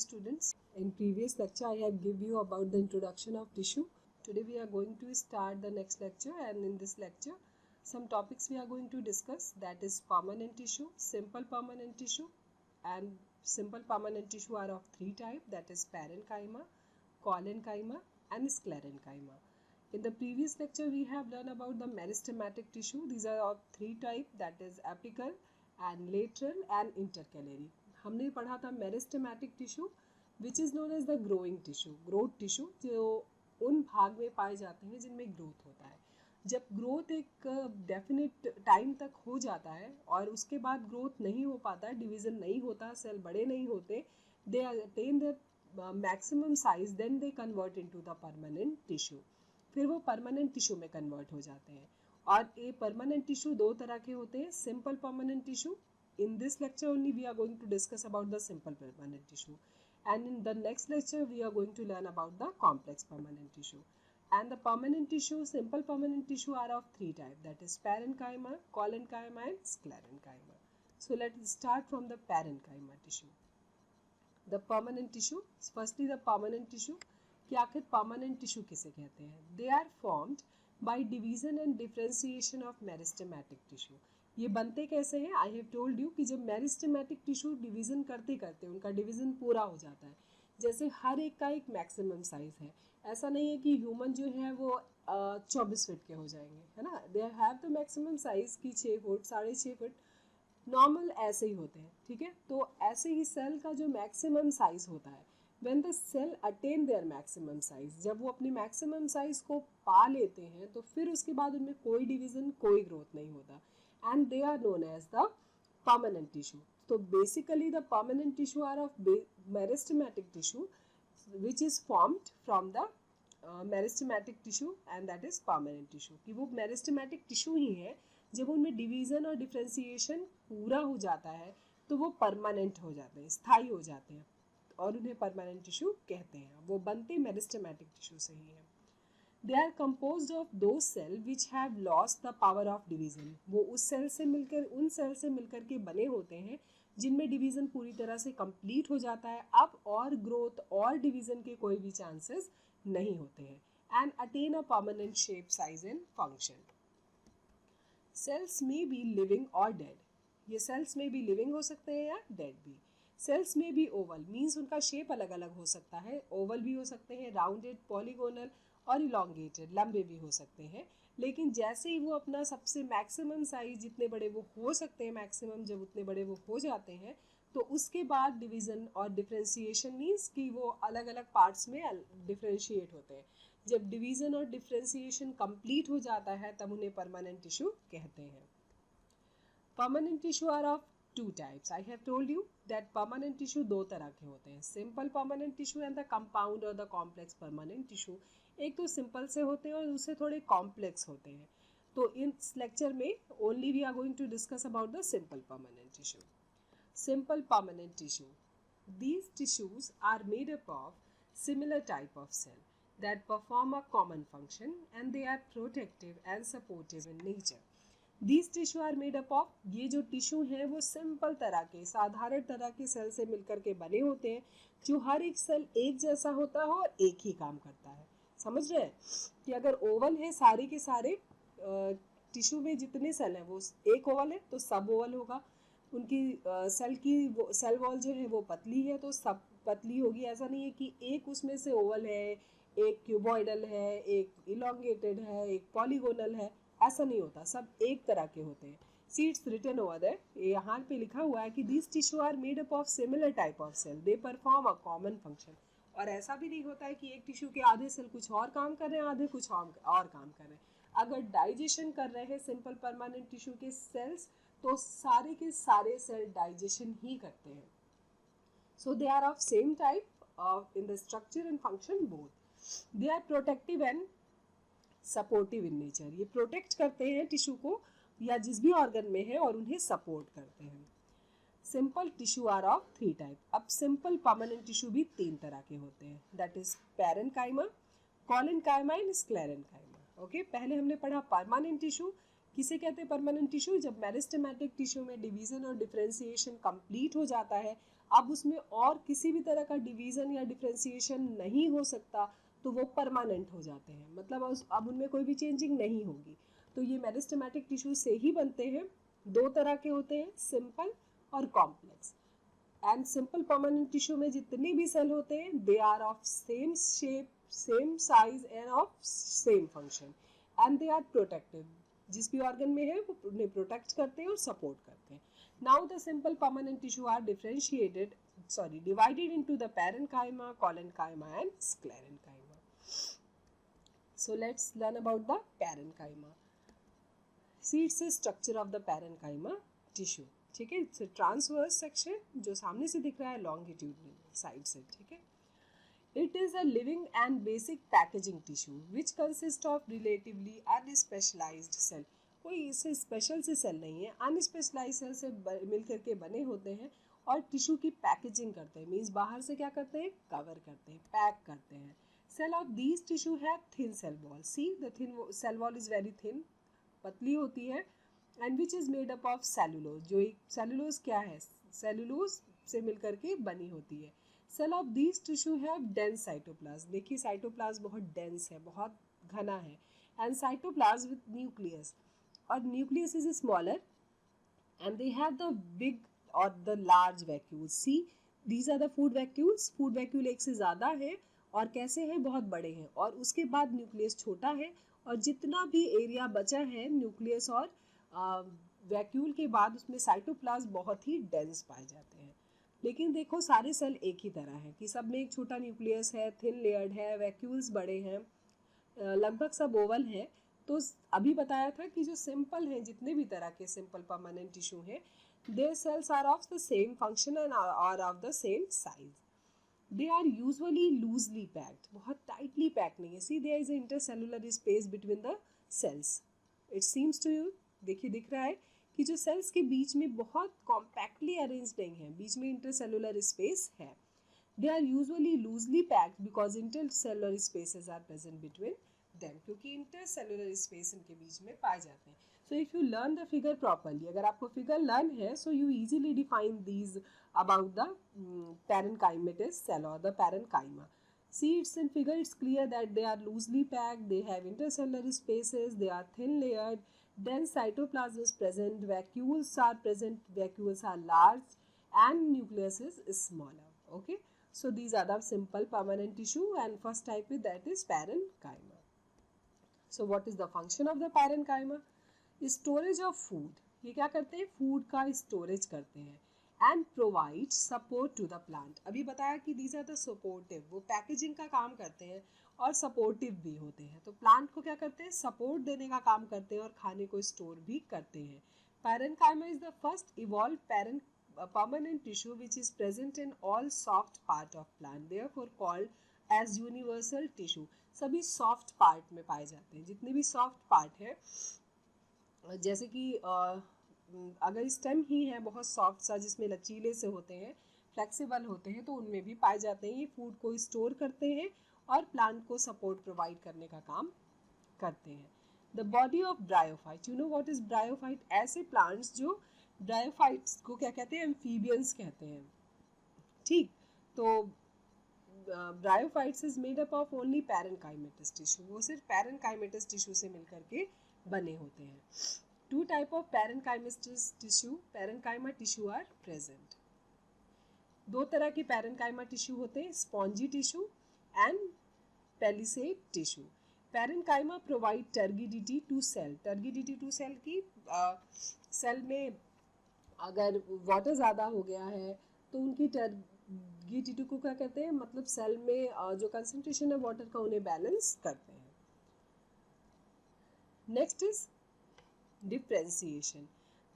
students. In previous lecture I have give you about the introduction of tissue. Today we are going to start the next lecture, and in this lecture some topics we are going to discuss, that is permanent tissue, simple permanent tissue, and simple permanent tissue are of three types, that is parenchyma, collenchyma and sclerenchyma. In the previous lecture we have learned about the meristematic tissue. These are of three types, that is apical and lateral and intercalary. हमने पढ़ा था meristematic tissue which is known as the growing tissue, growth tissue, जो उन भाग में पाए जाते हैं जिनमें ग्रोथ होता है. जब ग्रोथ एक डेफिनेट टाइम तक हो जाता है और उसके बाद ग्रोथ नहीं हो पाता, डिवीज़न नहीं होता, सेल बड़े नहीं होते, they attain the maximum size, then they convert into the permanent tissue. फिर वो परमानेंट टिश्यू में कन्वर्ट हो जाते हैं. और ये परमानेंट टिश्यू दो तरह के होते हैं, simple permanent tissue. In this lecture only we are going to discuss about the simple permanent tissue, and in the next lecture we are going to learn about the complex permanent tissue. And the permanent tissue, simple permanent tissue are of three types, that is parenchyma, collenchyma and sclerenchyma. So let's start from the parenchyma tissue. The permanent tissue, firstly the permanent tissue, कि आखिर permanent tissue किसे कहते हैं? They are formed by division and differentiation of meristematic tissue. ये बनते कैसे हैं? I have told you कि जब मेरिस्टेमेटिक टिश्यू डिवीज़न करते करते उनका डिवीज़न पूरा हो जाता है, जैसे हर एक का एक मैक्सिमम साइज़ है. ऐसा नहीं है कि ह्यूमन जो है वो 24 फीट के हो जाएंगे, है ना. दे हैव द मैक्सिमम साइज़ की 6 फुट, 6.5 फुट, नॉर्मल ऐसे ही होते हैं, ठीक है. तो ऐसे ही सेल का जो मैक्सिमम साइज़ होता है, when the cell attain their maximum size, जब वो अपनी मैक्सिमम साइज़ को पा लेते हैं तो फिर उसके बाद उनमें कोई डिवीज़न, कोई ग्रोथ नहीं होता, and they are known as the permanent tissue. So basically the permanent tissue are of meristematic tissue which is formed from the meristematic tissue, and that is permanent tissue. कि वो meristematic tissue ही है, जब उनमें division और differentiation पूरा हो जाता है तो वो permanent हो जाते हैं, स्थायी हो जाते हैं, और उन्हें permanent tissue कहते हैं. वो बनते meristematic tissue से ही हैं. They are composed of those cells which have lost the power of division. वो उस सेल से मिलकर, उन सेल से मिलकर के बने होते हैं जिनमें डिवीज़न पूरी तरह से कंप्लीट हो जाता है. अब और ग्रोथ और डिवीज़न के कोई भी चांसेस नहीं होते हैं. And attain a permanent shape, size and function. Cells में बी लिविंग और डेड. ये सेल्स में भी लिविंग हो सकते हैं या डेड भी. सेल्स में भी ओवल, मीन्स उनका शेप अलग अलग हो सकता है. ओवल भी हो सकते हैं, राउंडेड, पॉलीगोनल और इलोंगेटेड, लंबे भी हो सकते हैं. लेकिन जैसे ही वो अपना सबसे मैक्सिमम साइज, जितने बड़े वो हो सकते हैं, मैक्सिमम जब उतने बड़े वो हो जाते हैं, तो उसके बाद डिवीज़न और डिफ्रेंशिएशन मीन्स कि वो अलग अलग पार्ट्स में डिफ्रेंशिएट होते हैं. जब डिवीज़न और डिफ्रेंशिएशन कंप्लीट हो जाता है तब उन्हें परमानेंट टिश्यू कहते हैं. Permanent tissue are of two types. I have told you that permanent tissue दो तरह के होते हैं, simple permanent tissue and the compound or the complex permanent tissue. एक तो सिंपल से होते हैं और दूसरे थोड़े कॉम्प्लेक्स होते हैं. तो इस लेक्चर में only we are going to discuss about the simple permanent tissue. Simple permanent tissue, these tissues are made up of similar type of cell that perform a common function and they are protective and supportive in nature. These tissue are made up of, ये जो tissue हैं वो simple तरह के, साधारण तरह के cell से मिलकर के बने होते हैं, जो हर एक सेल एक जैसा होता है और एक ही काम करता है. समझ रहे हैं कि अगर ओवल है, सारे के सारे टिश्यू में जितने सेल हैं वो एक ओवल है तो सब ओवल होगा. उनकी सेल की सेल वॉल जो है वो पतली है तो सब पतली होगी. ऐसा नहीं है कि एक उसमें से ओवल है, एक क्यूबॉइडल है, एक इलोंगेटेड है, एक पॉलीगोनल है. ऐसा नहीं होता, सब एक तरह के होते हैं. See it's written over there, यहाँ पे लिखा हुआ है कि this tissue are made up of similar type of cell, they perform a common function. और ऐसा भी नहीं होता है कि एक टिश्यू के आधे सेल कुछ और काम कर रहे हैं, आधे कुछ और काम कर रहे हैं. अगर डाइजेशन कर रहे हैं सिंपल परमानेंट टिश्यू के सेल्स, तो सारे के सारे सेल डाइजेशन ही करते हैं. So they are of same type in the structure and function both. They are protective and supportive in nature. ये प्रोटेक्ट करते हैं टिश्यू को या जिस भी ऑर्गन में है और उन्हें सपोर्ट करते हैं. Simple tissue are of three type. अब सिंपल परमानेंट टिश्यू भी तीन तरह के होते हैं, that is parenchyma, collenchyma and sclerenchyma. Okay, पहले हमने पढ़ा परमानेंट टिश्यू. किसे कहते हैं परमानेंट टिश्यू? जब मेरिस्टेमेटिक टिश्यू में डिवीजन और डिफ्रेंशिएशन कंप्लीट हो जाता है, अब उसमें और किसी भी तरह का डिवीजन या डिफ्रेंसिएशन नहीं हो सकता, तो वो परमानेंट हो जाते हैं, मतलब अब उनमें कोई भी चेंजिंग नहीं होगी। तो ये मेरिस्टेमेटिक टिश्यू से ही बनते हैं। दो तरह के होते हैं, सिंपल और complex. And simple permanent tissue में जितने भी सेल होते हैं they are of same shape, same size and of same function, and they are protective. जिस भी ऑर्गन में है वो उन्हें प्रोटेक्ट करते हैं और सपोर्ट करते हैं। Now the simple permanent tissue are divided into the parenchyma, collenchyma and sclerenchyma. So let's learn about the parenchyma. See, it's the structure of the parenchyma tissue. ठीक है, इट्स ट्रांसवर्स सेक्शन जो सामने से दिख रहा है, लॉन्गिट्यूडनल साइड से। ठीक है, it is a living and basic packaging tissue which consist of relatively unspecialised cell. कोई इससे स्पेशल से सेल नहीं है, अनस्पेशलाइज्ड सेल से मिलकर के बने होते हैं और टिश्यू की पैकेजिंग करते हैं। मीन्स बाहर से क्या करते हैं, कवर करते हैं, पैक करते हैं। Cell of these tissue have thin cell wall. See the thin cell wall is very thin, पतली होती है, and which is made up of cellulose. जो एक सेलुलोज क्या है, सेलुलोज से मिलकर के बनी होती है। Cell of these tissue have dense cytoplasm. देखिए साइटोप्लाज्म बहुत डेंस है, बहुत घना है, एंड साइटोप्लाज्म विद न्यूक्लियस, और nucleus is smaller, and they have the big और the large vacuoles. See these are the food vacuoles. Food vacuole एक से ज़्यादा है और कैसे हैं, बहुत बड़े हैं, और उसके बाद न्यूक्लियस छोटा है, और जितना भी एरिया बचा है न्यूक्लियस और वैक्यूल के बाद उसमें साइटोप्लाज्म बहुत ही डेंस पाए जाते हैं। लेकिन देखो सारे सेल एक ही तरह है कि सब में एक छोटा न्यूक्लियस है, थिन लेयर्ड है, वैक्यूल्स बड़े हैं, लगभग सब ओवल है। तो अभी बताया था कि जो सिंपल हैं, जितने भी तरह के सिंपल परमानेंट टिश्यू हैं, their cells are of the same function and are of the same size. They are usually loosely packed, बहुत tightly packed नहीं है। See, there is an intercellular space between the cells. It seems to you, देखिए दिख रहा है कि जो sales के बीच में बहुत कॉम्पैक्टली अरेंज्ड नहीं है, बीच में इंटरसेलुलर स्पेस है। They are usually loosely packed because intercellular spaces are present between them, क्योंकि इंटरसेलुलर स्पेस इनके बीच में पाए जाते हैं। So if you learn the figure properly, अगर आपको फिगर लर्न है, so you easily define these about the parenchymatous cell or the parenchyma. See, it's in figure, it's clear that they are loosely packed, they have intercellular spaces, they are thin layered, dense cytoplasm is present, vacuoles are present, vacuoles are large, and nucleus is smaller. Okay, so these are the simple permanent tissue, and first type is that is parenchyma. So what is the function of the parenchyma? Storage of food. ये क्या करते हैं, food का storage करते हैं, and provide support to the plant. अभी बताया कि दीज आर द सपोर्टिव, वो पैकेजिंग का काम करते हैं और सपोर्टिव भी होते हैं। तो प्लांट को क्या करते हैं, सपोर्ट देने का काम करते हैं और खाने को स्टोर भी करते हैं। Parenchyma is the first evolve permanent tissue which is present in all soft part of plant, therefore called as universal tissue। सभी soft part में पाए जाते हैं, जितने भी soft part है, जैसे कि अगर स्टेम ही है बहुत सॉफ्ट सा, जिसमें लचीले से होते हैं, फ्लेक्सिबल होते हैं, तो उनमें भी पाए जाते हैं। ये फूड को स्टोर करते हैं और प्लांट को सपोर्ट प्रोवाइड करने का काम करते हैं। The body of bryophyte, you know what is bryophyte? ऐसे प्लांट्स जो, ब्रायोफाइट्स को क्या कहते हैं, एम्फीबियंस कहते हैं। ठीक, तो bryophytes is made up of only parenchymatous tissue. वो सिर्फ पैरेनकाइमेटस टिश्यू से मिलकर के बने होते हैं। Two type of parenchymatous tissue, parenchyma tissue are present. दो तरह के पैरेनकाइमा टिश्यू होते हैं, spongy tissue and palisade tissue. Parenchyma provide turgidity to cell. Turgidity to cell की सेल में अगर वाटर ज़्यादा हो गया है तो उनकी टर्गिडिटी को क्या कहते हैं, मतलब सेल में जो कंसंट्रेशन है वाटर का, उन्हें बैलेंस करते हैं। Next is differentiation,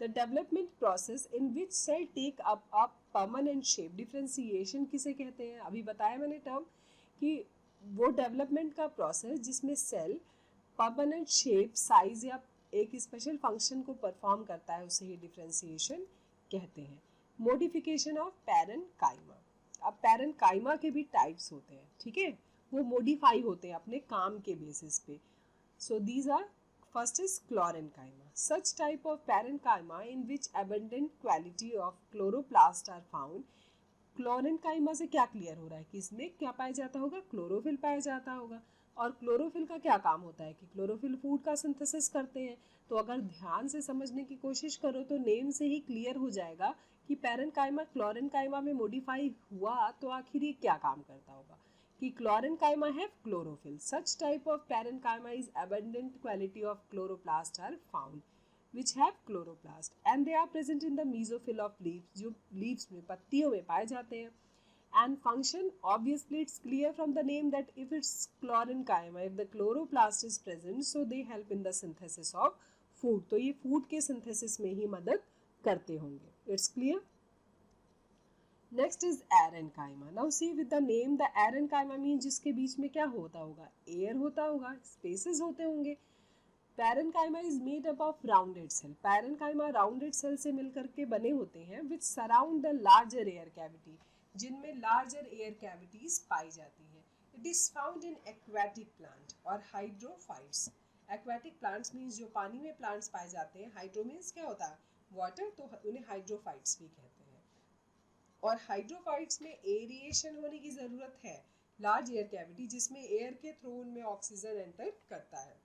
the development process in which cell take up a permanent shape. Differentiation किसे कहते हैं, अभी बताया मैंने टर्म कि वो डेवलपमेंट का प्रोसेस जिसमें सेल परमानेंट शेप, साइज या एक स्पेशल फंक्शन को परफॉर्म करता है, उसे ही डिफ्रेंसिएशन कहते हैं। Modification of parenchyma. अब पैरेनकाइमा के भी टाइप्स होते हैं, ठीक है, वो मोडिफाई होते हैं अपने काम के बेसिस पे। So these are, first is chlorenchyma, such type of parenchyma in which abundant quality of chloroplast are found, chlorenchyma से क्या क्लियर हो रहा है कि इसमें क्या पाया जाता होगा, क्लोरोफिल पाया जाता होगा। और क्लोरोफिल का क्या काम होता है कि क्लोरोफिल फूड का सिंथेसिस करते हैं। तो अगर ध्यान से समझने की कोशिश करो तो नेम से ही क्लियर हो जाएगा कि पैरेनकाइमा क्लोरेनकाइमा में मॉडिफाई हुआ तो आखिर ये क्या काम करता होगा कि chlorenchyma have chlorophyll. Such type of parenchyma is abundant quality of chloroplast are found which have chloroplast and they are present in the mesophyll of leaves, जो leaves में पत्तियों में पाए जाते हैं। And function, obviously it's clear from the name that if it's chlorenchyma, if the chloroplast is present, so they help in the synthesis of food. तो ये food के synthesis में ही मदद करते होंगे। It's clear? Next is arenchyma. Now see with the name, the arenchyma means जिसके बीच में क्या होता होगा, air होता होगा, spaces होते होंगे। Parenchyma is made up of rounded cell. Parenchyma rounded cell से मिलकर के बने होते हैं which surround the larger air cavity, जिनमें लार्जर एयर कैविटीज पाई जाती है। It is found in aquatic plant और हाइड्रोफाइट्स। एक्वेटिक प्लांट्स मीन्स जो पानी में प्लांट्स पाए जाते हैं, हाइड्रो मीन्स क्या होता है, वाटर, तो उन्हें हाइड्रोफाइट्स भी कहते हैं। और हाइड्रोफाइट्स में एरिएशन होने की ज़रूरत है, लार्ज एयर कैविटी जिसमें एयर के थ्रू उनमें ऑक्सीजन एंटर करता है।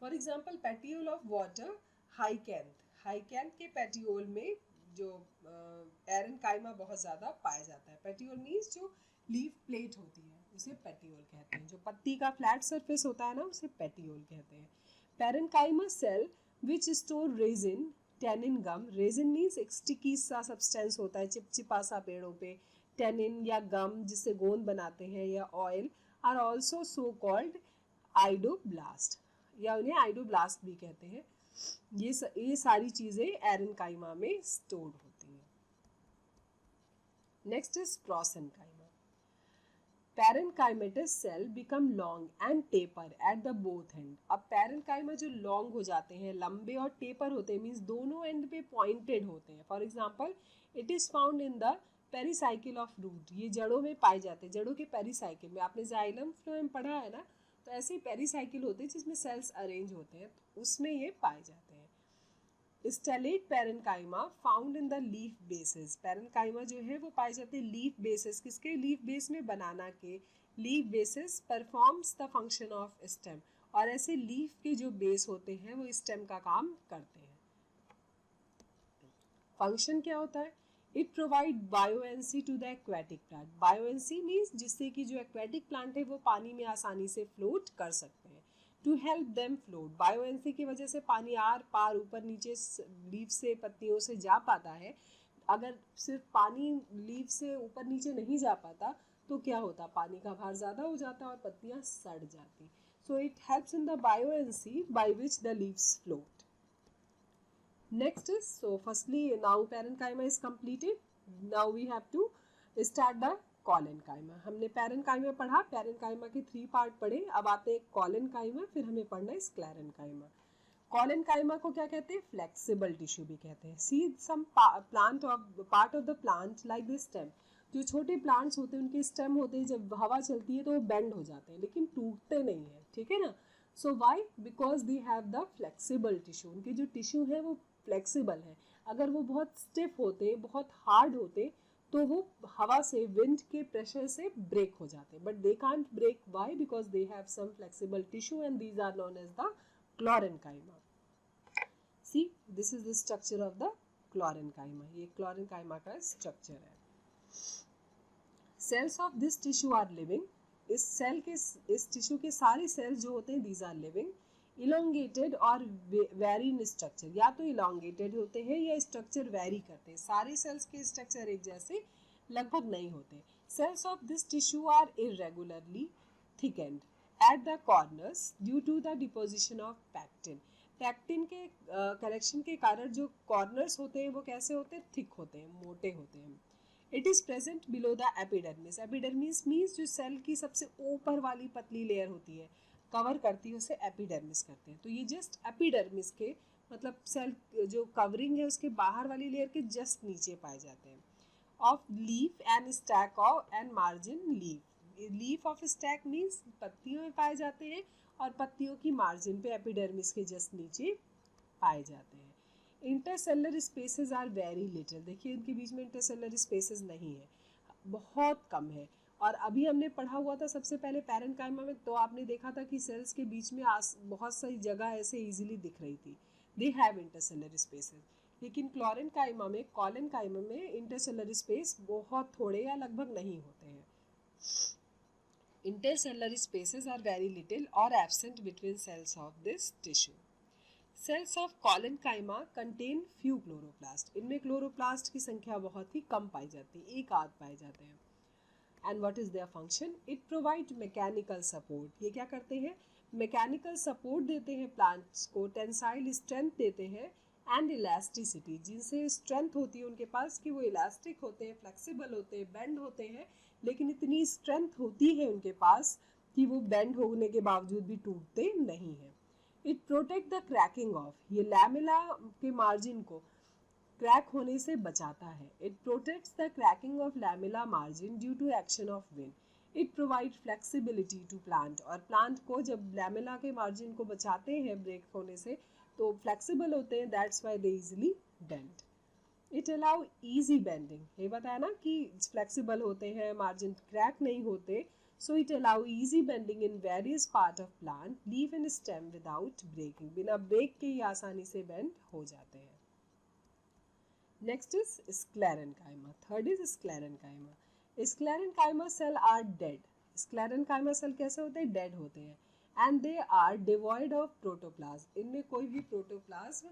For example petiole of water hyacinth, hyacinth के पेटियोल में जो एरेनकाइमा बहुत ज़्यादा पाया जाता है। पेटियोल मीन्स जो लीफ प्लेट होती है उसे पेटियोल कहते हैं, जो पत्ती का फ्लैट सरफेस होता है ना उसे पेटियोल कहते हैं। Parenchyma cell which store resin, tannin, gum. Resin means एक स्टिकी सा सब्सटेंस होता है, चिपचिपा सा पेड़ों पे। टेनिन या गम जिससे गोंद बनाते हैं या oil are also so called idioblast, या उन्हें आइडोब्लास्ट भी कहते हैं। ये सारी चीजें एरेनकाइमा में स्टोर्ड होती हैं। Next is prosenchyma. Parenchymatous cell become long and taper at the both end. अब पैरेनकाइमा जो लॉन्ग हो जाते हैं, लंबे और टेपर होते हैं, मीन्स दोनों एंड पे पॉइंटेड होते हैं। For example it is found in the pericycle of root. ये जड़ों में पाए जाते हैं, जड़ों के पेरीसाइकिल में। आपने जाइलम फ्लोएम पढ़ा है ना, तो ऐसे ही पेरीसाइकिल होते हैं जिसमें सेल्स अरेंज होते हैं, तो उसमें ये पाए जाते हैं। Stellate parenchyma found in the leaf bases. Parenchyma जो है वो पाए जाते हैं लीफ बेसेस, किसके, लीफ बेस में, बनाना के। Leaf bases performs the function of stem, और ऐसे लीफ के जो बेस होते हैं वो स्टेम का काम करते हैं। फंक्शन क्या होता है, it provide buoyancy to the aquatic plant. Buoyancy means जिससे कि जो एक्वेटिक प्लांट है वो पानी में आसानी से फ्लोट कर सकते हैं। To help them float, buoyancy की वजह से पानी आर पार ऊपर नीचे लीफ से, पत्तियों से जा पाता है। अगर सिर्फ पानी लीफ से ऊपर नीचे नहीं जा पाता तो क्या होता, पानी का भार ज़्यादा हो जाता और पत्तियाँ सड़ जाती। So it helps in the buoyancy by which the leaves float. Next is, so firstly now parenchyma is completed. Now we have to start the collenchyma. हमने parenchyma पढ़ा, parenchyma के 3 पार्ट पढ़े। अब आते हैं collenchyma, फिर हमें पढ़ना है sclerenchyma। collenchyma को क्या कहते हैं, flexible tissue भी कहते हैं। See some part of the plant like the stem. जो छोटे प्लांट्स होते हैं उनके स्टेम होते हैं, जब हवा चलती है तो वो बेंड हो जाते हैं लेकिन टूटते नहीं है, ठीक है ना। So why, because they have the flexible tissue. उनके जो टिश्यू है वो फ्लेक्सिबल है। अगर वो बहुत स्टिफ होते, बहुत हार्ड होते तो वो हवा से, विंड के प्रेशर से ब्रेक हो जाते, but they can't break. Why, because they have some flexible tissue and these are known as the chlorenchyma. See this is the structure of the chlorenchyma. ये क्लोरेनकाइमा का स्ट्रक्चर है। Cells of this tissue are living. इस cell के, इस tissue के सारे cells जो होते हैं दीज आर लिविंग। इलोंगेटेड और वेरी इन स्ट्रक्चर, या तो इलोंगेटेड होते हैं या स्ट्रक्चर वेरी करते हैं। सारे सेल्स के स्ट्रक्चर एक जैसे लगभग नहीं होते। Cells of this tissue are irregularly thickened at the corners due to the deposition of pectin. Pectin के करेक्शन के कारण जो कॉर्नर्स होते हैं वो कैसे होते हैं, थिक होते हैं, मोटे होते हैं। It is present below the epidermis. Epidermis means जो सेल की सबसे ऊपर वाली पतली लेयर होती है, कवर करती है, उसे एपिडर्मिस करते हैं। तो ये जस्ट एपिडर्मिस के, मतलब सेल जो कवरिंग है उसके बाहर वाली लेयर के जस्ट नीचे पाए जाते हैं। Of leaf and stack of and margin leaf. Leaf of stack means पत्तियों में पाए जाते हैं और पत्तियों की मार्जिन पे एपिडर्मिस के जस्ट नीचे पाए जाते हैं। Intercellular spaces are very little, देखिए इनके बीच में इंटरसेलर स्पेसेस नहीं है, बहुत कम है। और अभी हमने पढ़ा हुआ था सबसे पहले पैरेन्काइमा में, तो आपने देखा था कि सेल्स के बीच में बहुत सारी जगह ऐसे इजीली दिख रही थी, दे हैव इंटरसेलर स्पेसेस। लेकिन क्लोरेन्काइमा में, कॉलेन्काइमा में इंटरसेलर स्पेस बहुत थोड़े या लगभग नहीं होते हैं। Intercellular spaces are very little or absent between cells of this tissue. Cells of collenchyma contain few chloroplast. इनमें क्लोरोप्लास्ट की संख्या बहुत ही कम पाई जाती है, एक आध पाए जाते हैं। And what is their function? It provide mechanical support. ये क्या करते हैं? मैकेनिकल सपोर्ट देते हैं प्लांट्स को, टेंसाइल स्ट्रेंथ देते हैं, एंड इलास्टिसिटी, जिनसे स्ट्रेंथ होती है उनके पास कि वो इलास्टिक होते हैं, फ्लेक्सिबल होते हैं, बेंड होते हैं, लेकिन इतनी स्ट्रेंथ होती है उनके पास कि वो बेंड होने के बावजूद भी टूटते नहीं हैं। It protect the cracking of, ये लैमेला के मार्जिन को क्रैक होने से बचाता है। It protects the cracking of lamella margin due to action of wind. It provide flexibility to plant, और प्लांट को जब लैमेला के मार्जिन को बचाते हैं ब्रेक होने से तो फ्लेक्सिबल होते हैं, that's why they easily bend. It allow easy bending, ये बताया ना कि फ्लेक्सिबल होते हैं, मार्जिन क्रैक नहीं होते, so it allow easy bending in various part of plant, leaf and stem without breaking, बिना ब्रेक के ही आसानी से बेंड हो जाते हैं। Next is sclerenchyma. Third is sclerenchyma. Sclerenchyma cell are dead. Sclerenchyma cell कैसे होते हैं? Dead होते हैं. And they are devoid of protoplasm. इनमें कोई भी प्रोटोप्लाज्म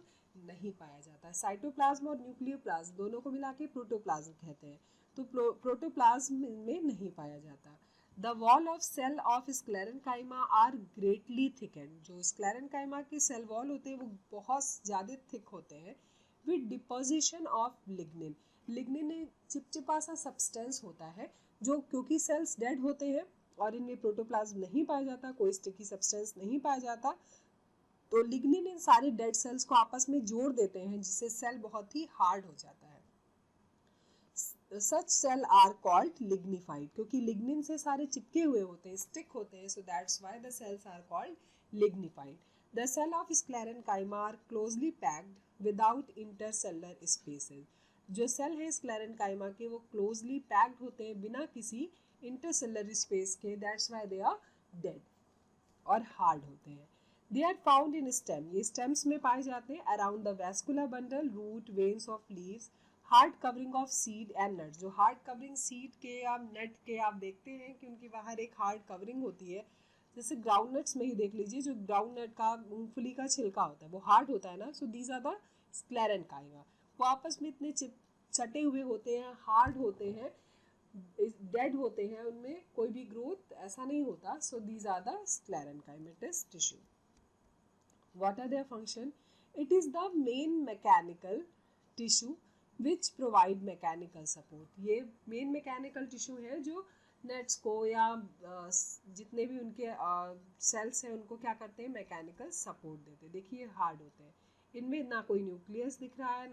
नहीं पाया जाता है। साइटोप्लाज्म और न्यूक्लियोप्लाज्म दोनों को मिला के प्रोटोप्लाज्म कहते हैं, तो प्रोटोप्लाज्म में नहीं पाया जाता। The wall of cell of sclerenchyma are greatly thickened. जो sclerenchyma की सेल वॉल होते हैं वो बहुत ज़्यादा थिक होते हैं, with deposition of lignin. Lignin एक चिपचिपा सा सब्सटेंस होता है जो, क्योंकि सेल्स डेड होते हैं और इनमें प्रोटोप्लाज्म नहीं पाया जाता, कोई स्टिकी सब्सटेंस नहीं पाया जाता, तो लिग्निन इन सारे डेड सेल्स को आपस में जोड़ देते हैं, जिससे सेल बहुत ही हार्ड हो जाता है। Such cell are called lignified, क्योंकि लिग्निन से सारे चिपके हुए होते हैं, स्टिक होते हैं, so that's why the cells are called lignified. The cell of sclerenchyma are closely packed without intercellular spaces. जो सेल है sclerenchyma के वो क्लोजली पैक्ड होते हैं बिना किसी इंटरसेलर स्पेस के, that's why they are dead और हार्ड होते हैं। They are found in stem, ये स्टेम्स में पाए जाते हैं, around the vascular bundle, root, veins of leaves, hard covering of seed and nut. जो हार्ड कवरिंग सीड के या नट के आप देखते हैं कि उनके बाहर एक हार्ड कवरिंग होती है, जैसे ग्राउंड नट्स में ही देख लीजिए, जो ग्राउंड नट का, मूंगफली का छिलका होता है वो हार्ड होता है ना, so these are the sclerenchyma। वो आपस में इतने सटे हुए होते हैं, हार्ड होते हैं, डेड होते हैं, उनमें कोई भी ग्रोथ ऐसा नहीं होता, so these are the sclerenchymatous tissue। What are their function? It is the main mechanical tissue which provide mechanical support। ये main mechanical tissue है जो नेट्स को या जितने भी उनके सेल्स हैं उनको क्या करते हैं, मैकेनिकल सपोर्ट देते हैं। देखिए हार्ड होते हैं, इनमें ना कोई न्यूक्लियस दिख रहा है,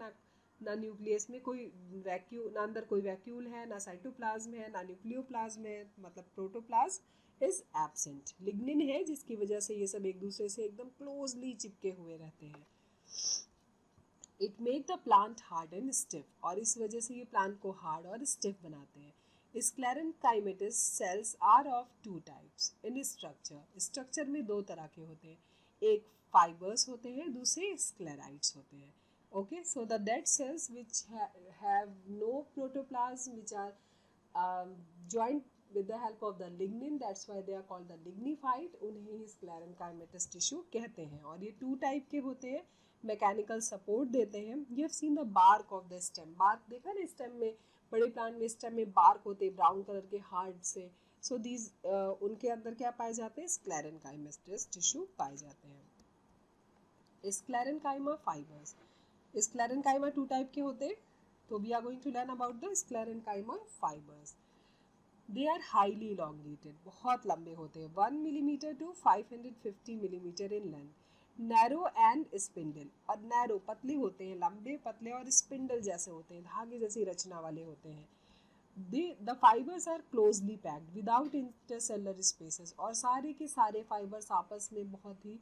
ना न्यूक्लियस में कोई वैक्यूल, ना अंदर कोई वैक्यूल है, ना साइटोप्लाज्म है, ना न्यूक्लियोप्लाज्म है, मतलब प्रोटोप्लाज्म इज एब्सेंट। लिग्निन है जिसकी वजह से ये सब एक दूसरे से एकदम क्लोजली चिपके हुए रहते हैं। It make the plant hard and stiff, और इस वजह से ये प्लांट को हार्ड और स्टिफ बनाते हैं। sclerenchymatous cells are of two types in structure। Structure में दो तरह के होते हैं, एक फाइबर्स होते हैं, दूसरे स्क्लेराइड्स होते हैं। Okay, so the dead cells which have no protoplasm, which are joined with the help of the lignin, that's why they are called the lignified, उन्हें ही sclerenchymatous tissue कहते हैं। और ये टू टाइप के होते हैं, मैकेनिकल सपोर्ट देते हैं। You have seen the bark of the stem, bark देखा ना स्टेम में, बड़े प्लांट में स्टेम में बार्क होते हैं ब्राउन कलर के हार्ड से, सो दीज उनके अंदर क्या पाए जाते हैं, sclerenchymatous टिश्यू पाए जाते हैं। sclerenchyma fibres, sclerenchyma two type के होते हैं, तो we are going to learn about the sclerenchyma fibres. They are highly elongated, बहुत लंबे होते हैं, 1 millimetre to 550 millimetre in length, narrow and spindle, और नैरो पतले होते हैं, लंबे पतले, और स्पिंडल जैसे होते हैं, धागे जैसी रचना वाले होते हैं। The fibres are closely packed without intercellular spaces, और सारे के सारे फाइबर्स आपस में बहुत ही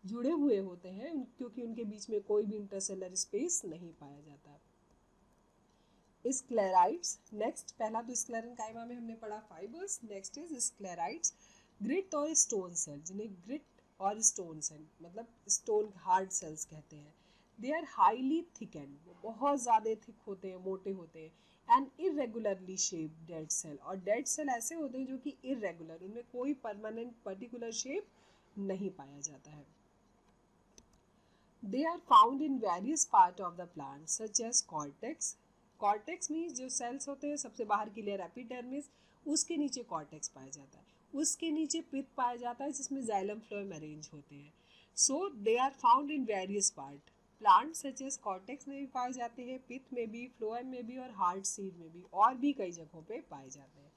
जुड़े हुए होते हैं क्योंकि उनके बीच में कोई भी इंटरसेलर स्पेस नहीं पाया जाता। स्क्लेराइड्स, नेक्स्ट पहला तो स्क्लेरेन्काइमा में हमने पढ़ा fibres, next is sclereids, grit और स्टोन सेल, जिन्हें ग्रिट और स्टोन सेल मतलब स्टोन हार्ड सेल्स कहते हैं। दे आर हाईली थिकेंड, बहुत ज़्यादा थिक होते हैं, मोटे होते हैं। And irregularly shaped dead cell, और डेड सेल ऐसे होते हैं जो कि इरेगुलर, उनमें कोई परमानेंट पर्टिकुलर शेप नहीं पाया जाता है। They are found in various part of the plant such as cortex. Cortex में जो सेल्स होते हैं सबसे बाहर की लेयर एपिडर्मिस, उसके नीचे कॉर्टेक्स पाया जाता है, उसके नीचे पित पाया जाता है जिसमें जाइलम फ्लोएम अरेंज होते हैं। So they are found in various part, plant such as cortex में भी पाए जाते हैं, पित में भी, फ्लोएम में भी और हार्ट सीड में भी, और भी कई जगहों पे पाए जाते हैं।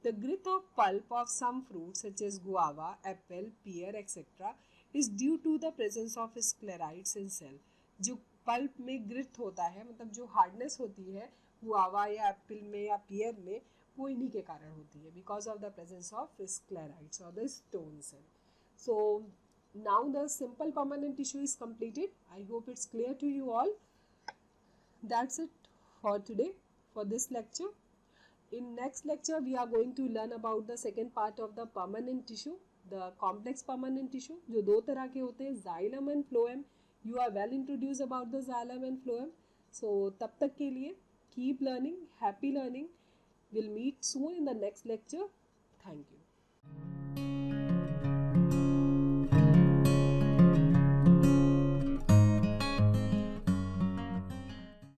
The growth of pulp of some fruits such as guava, apple, pear, etc. is due to the presence of sclerites in cell. जो पल्प में ग्रिथ होता है, मतलब जो हार्डनेस होती है गुआवा या एप्पल में या पियर में, वो इन्हीं के कारण होती है, because of the presence of sclerites और the stone cell. So now the simple permanent tissue is completed. I hope it's clear to you all. That's it for today for this lecture. In next lecture, we are going to learn about the second part of the permanent tissue, the complex permanent tissue, जो दो तरह के होते हैं, xylem and phloem. You are well introduced about the xylem and phloem. So तब तक के लिए keep learning, happy learning. We'll meet soon in the next lecture. Thank you.